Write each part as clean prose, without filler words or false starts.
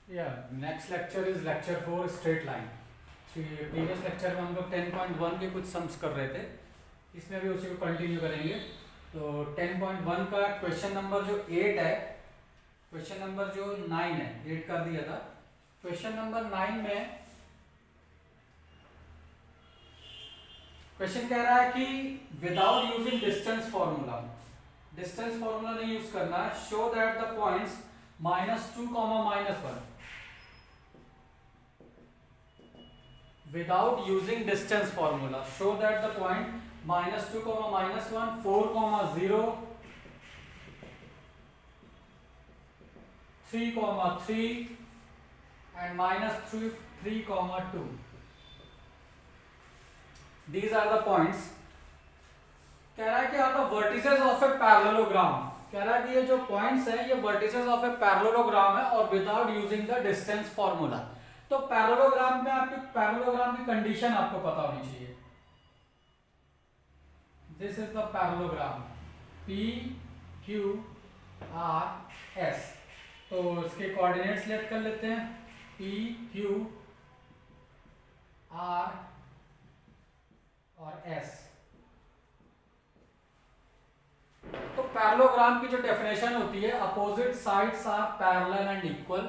Next lecture is lecture 4 straight line. Previous lecture में हम लोग 10.1 के कुछ सम्स कर रहे थे, इसमें भी उसी को कंटिन्यू करेंगे। तो 10.1 का क्वेश्चन नंबर जो 8 है, क्वेश्चन नंबर जो 9 है, 8 कर दिया था। क्वेश्चन नंबर 9 में क्वेश्चन कह रहा है कि without using distance formula, distance formula नहीं यूज करना है, show that the points -2, -1 without using distance formula, show that the point -2, -1, 4, 0, 3, 3 and -3, 3, 2. These are the points. कह रहा है कि आप vertices of a parallelogram, कह रहा है कि ये जो पॉइंट्स हैं ये vertices of a parallelogram है और without using the distance formula. तो पैरेललोग्राम में आपकी पैरेललोग्राम की कंडीशन आपको पता होनी चाहिए। This is the parallelogram P Q R S। तो इसके कोऑर्डिनेट्स लेट कर लेते हैं, P Q R और S। तो पैरेललोग्राम की जो डेफिनेशन होती है, opposite sides are parallel and equal,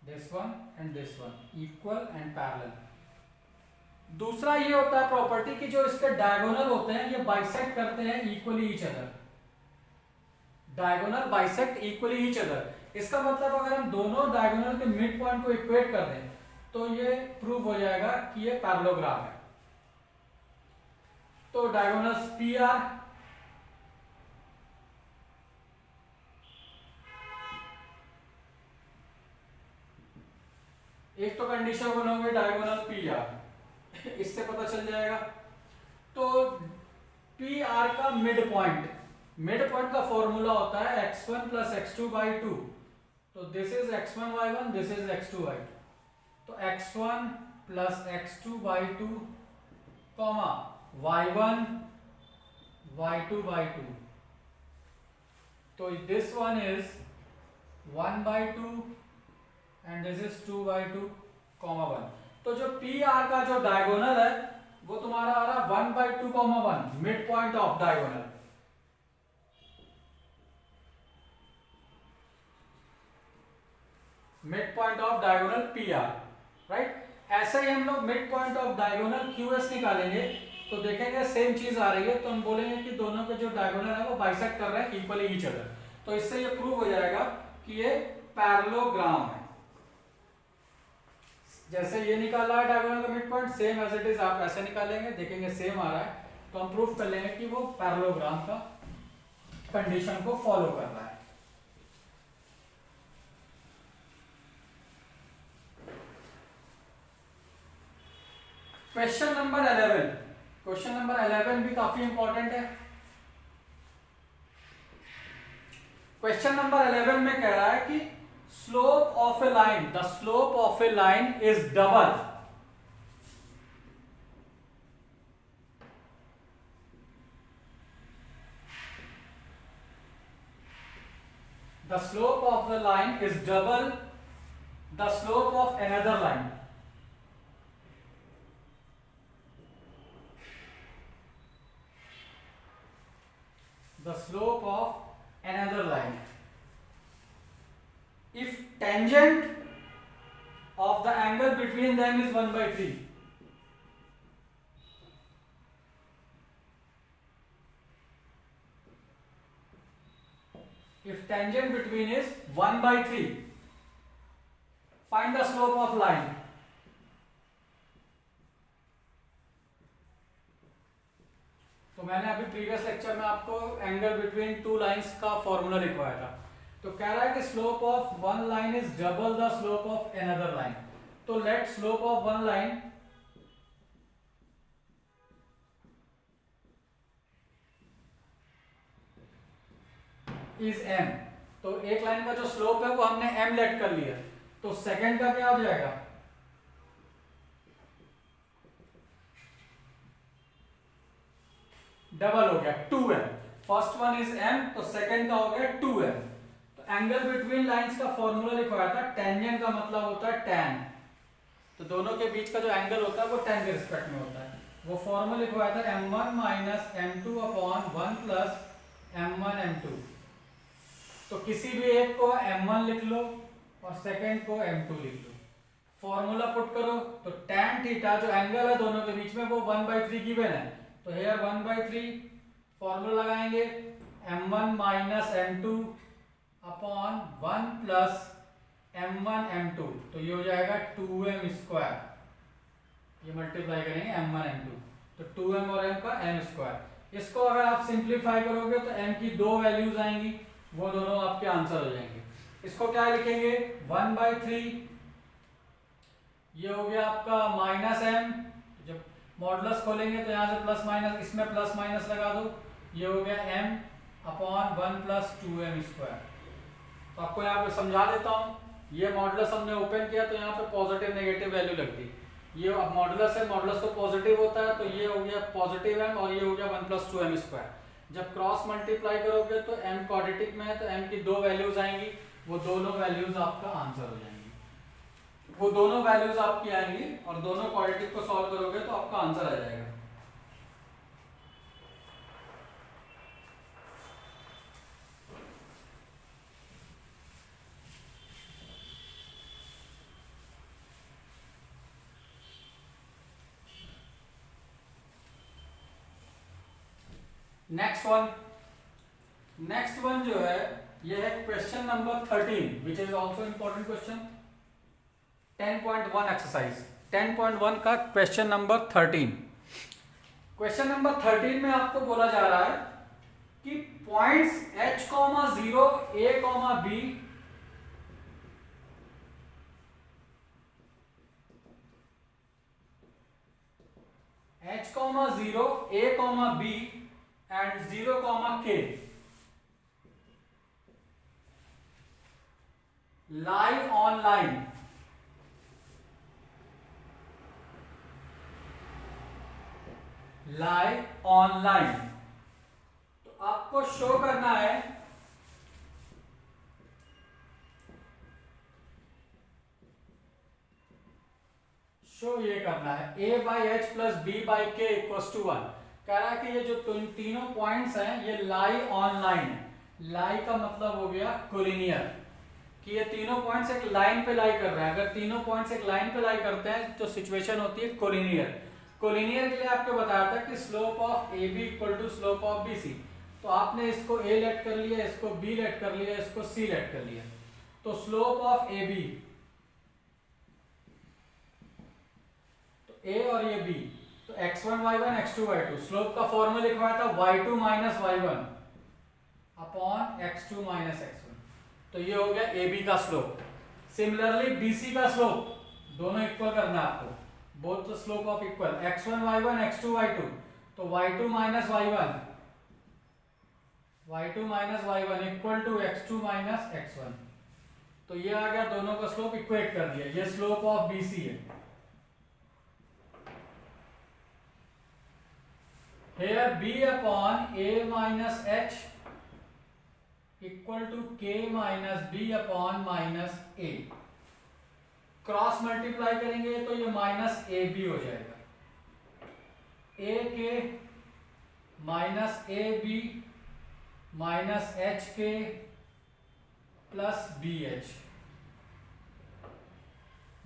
this one and this one, equal and parallel. दूसरा ये होता है प्रॉपर्टी कि जो इसके डायगोनल होते हैं ये बाइसेक्ट करते हैं equally each other, diagonal bisect equally each other. इसका मतलब अगर हम दोनों डायगोनल के मिड पॉइंट को इक्वेट कर दें तो ये प्रूव हो जाएगा कि ये पैरेललोग्राम है। तो डायगोनल्स पी आर, एक तो कंडीशन बनोगे डायगोनल पी आर, इससे पता चल जाएगा। तो पी आर का मिड पॉइंट, मिड पॉइंट का फॉर्मूला होता है x1 + x2/2। तो this is x1 y1, this is x2 y2। तो x1 + x2/2, y1 y2/2। तो this one is 1/2 and this is 2/2, 1। तो जो पी आर का जो डायगोनल है वो तुम्हारा आ रहा 1/2, 1, mid point of diagonal. Mid point of diagonal P R, right. ऐसे ही हम लोग mid point of diagonal Q S निकालेंगे तो देखेंगे सेम चीज आ रही है, तो हम बोलेंगे कि दोनों के जो डायगोनल है वो बाइसेक्ट कर रहे हैं इक्वली ईच अदर। तो इससे ये प्रूव हो जाएगा कि ये पैरेललोग्राम है। जैसे ये निकाला है डायगोनल का mid point, same as it is आप ऐसे निकालेंगे, देखेंगे सेम आ रहा है, तो हम प्रूफ कर लेंगे कि वो पैरेललोग्राम का कंडीशन को फॉलो कर रहा है। क्वेश्चन नंबर 11, क्वेश्चन नंबर 11 भी काफी इंपॉर्टेंट है। क्वेश्चन नंबर 11 में कह रहा है कि slope of a line, the slope of a line is double the slope of the line is double the slope of another line। the slope of another line if tangent of the angle between them is 1/3। if tangent between is 1/3, find the slope of line। तो मैंने अभी previous lecture में आपको angle between two lines का formula लिखवाया था। तो कह रहा है कि slope of one line is double the slope of another line. तो let slope of one line is m। तो एक लाइन का जो स्लोप है वो हमने m लेट कर लिया, तो सेकंड का क्या हो जाएगा, डबल हो गया 2m। First one is m, तो सेकंड का हो गया 2m। तो एंगल बिटवीन लाइंस का फॉर्मूला लिखवाया था, टेंजेंट का मतलब होता है tan, तो दोनों के बीच का जो एंगल होता है वो tan के रिस्पेक्ट में होता है। वो फॉर्मूला लिखवाया था m1 minus m2 upon 1 plus m1 m2। तो किसी भी एक को m1 लिख लो और सेकेंड को m2 लिख लो, फॉर्मूला पुट करो तो tan थीटा जो एंगल है दोनों के बीच में वो 1/3 गिवन है, तो हेयर 1/3 फॉर्मूला लगाएंगे m1 minus m2 upon 1 plus m1 m2, तो ये हो जाएगा 2m स्क्वायर, ये मल्टीप्लाई करेंगे m1 m2, तो 2m और m का m स्क्वायर। इसको अगर आप सिंप्लीफाई करोगे तो m की दो वैल्यूज आएंगी, वो दोनों आपके आंसर हो जाएंगे। इसको क्या लिखेंगे 1/3, ये हो गया आपका माइनस m, जब मॉडुलस खोलेंगे तो यहाँ से प्लस माइनस, इसमें प्लस माइनस लगा दो, ये हो गया m upon 1 plus 2m square. तो आपको यहाँ पे समझा देता हूँ, ये मॉडुलस हमने ओपन किया तो यहाँ पे पॉजिटिव नेगेटिव वैल्यू लगती, ये अब मॉडुलस है, मॉडुलस तो पॉजिटिव होता है, तो ये हो गया पॉजिटिव m और ये हो गया 1 प्लस 2m स्क्वायर। जब क्रॉस मल्टीप्लाई करोगे तो m क्वाड्रेटिक में है तो m की दो वैल्यूज आएंगी, वो दोनों वैल्यूज आपका आंसर हो जाएंगी, वो दोनों वैल्यूज आपकी आएंगी और दोनों क्वाड्रेटिक को सॉल्व करोगे तो आपका आंसर आ जाएगा। नेक्स्ट वन जो है ये है question number 13 which is also important question, 10.1 exercise 10.1 का क्वेश्चन नंबर 13। क्वेश्चन नंबर 13 में आपको बोला जा रहा है कि points h, 0 a, b h, 0 a, b and 0, k lie on line, lie on line। तो आपको शो करना है ये करना है a by h plus b by k equals to 1। कह रहा है कि ये जो तीनों पॉइंट्स हैं ये लाई ऑन लाइन, लाई का मतलब हो गया कोलिनियर, कि ये तीनों पॉइंट्स एक लाइन पे लाई कर रहे हैं। अगर तीनों पॉइंट्स एक लाइन पे लाई करते हैं तो सिचुएशन होती है कोलिनियर। कोलिनियर के लिए आपको बताया था कि slope of A B equal to slope of B C, तो आपने इसको ए लेट कर लिया, इसको बी लेट कर लिया, इसको सी लेट कर लिया, तो स्लोप ऑफ ए बी, तो ए और ये बी, तो x1 y1 x2 y2, slope का फॉर्मूला लिखवाया था y2 minus y1 upon x2 minus x1, तो ये हो गया ए बी का स्लोप। सिमिलरली BC का स्लोप, दोनों इक्वल करना है आपको, both the slope of equal, x1 y1 x2 y2, तो y2 minus y1 equal to x2 minus x1, तो ये आ गया, दोनों का स्लोप इक्वेट कर दिया, ये स्लोप ऑफ BC है। Here b upon a minus h equal to k minus b upon minus a, cross multiply करेंगे तो ये माइनस ए बी हो जाएगा, a k minus a b minus h k plus b h,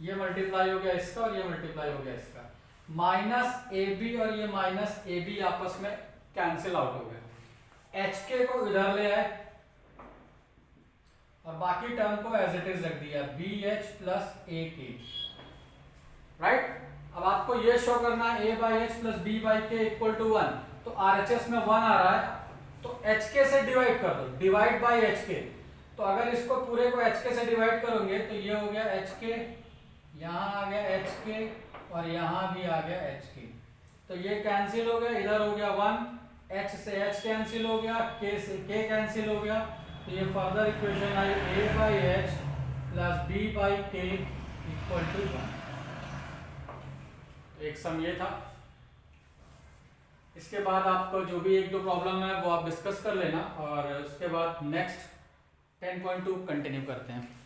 ये multiply हो गया इसका और ये मल्टीप्लाई हो गया इसका, माइनस ए बी और ये माइनस ए बी आपस में कैंसिल आउट हो गया, एच के को इधर ले आए और बाकी टर्म को एज इट इज रख दिया, बी एच प्लस ए के, राइट। अब आपको ये शो करना है a by h plus b by k equal to 1, तो RHS में 1 आ रहा है तो एच के से डिवाइड कर दो, डिवाइड बाई एच के, तो अगर इसको पूरे को एच के से डिवाइड करोगे तो ये हो गया एच के, यहाँ आ गया एच के और यहाँ भी आ गया एच के, तो ये कैंसिल हो गया, इधर हो गया 1, एच से एच कैंसिल हो गया, के से के कैंसिल हो गया, तो ये फर्दर इक्वेशन आई a by h plus b by k equal to 1। एक सम ये था। इसके बाद आपको जो भी एक दो प्रॉब्लम है वो आप डिस्कस कर लेना और उसके बाद नेक्स्ट 10.2 कंटिन्यू करते हैं।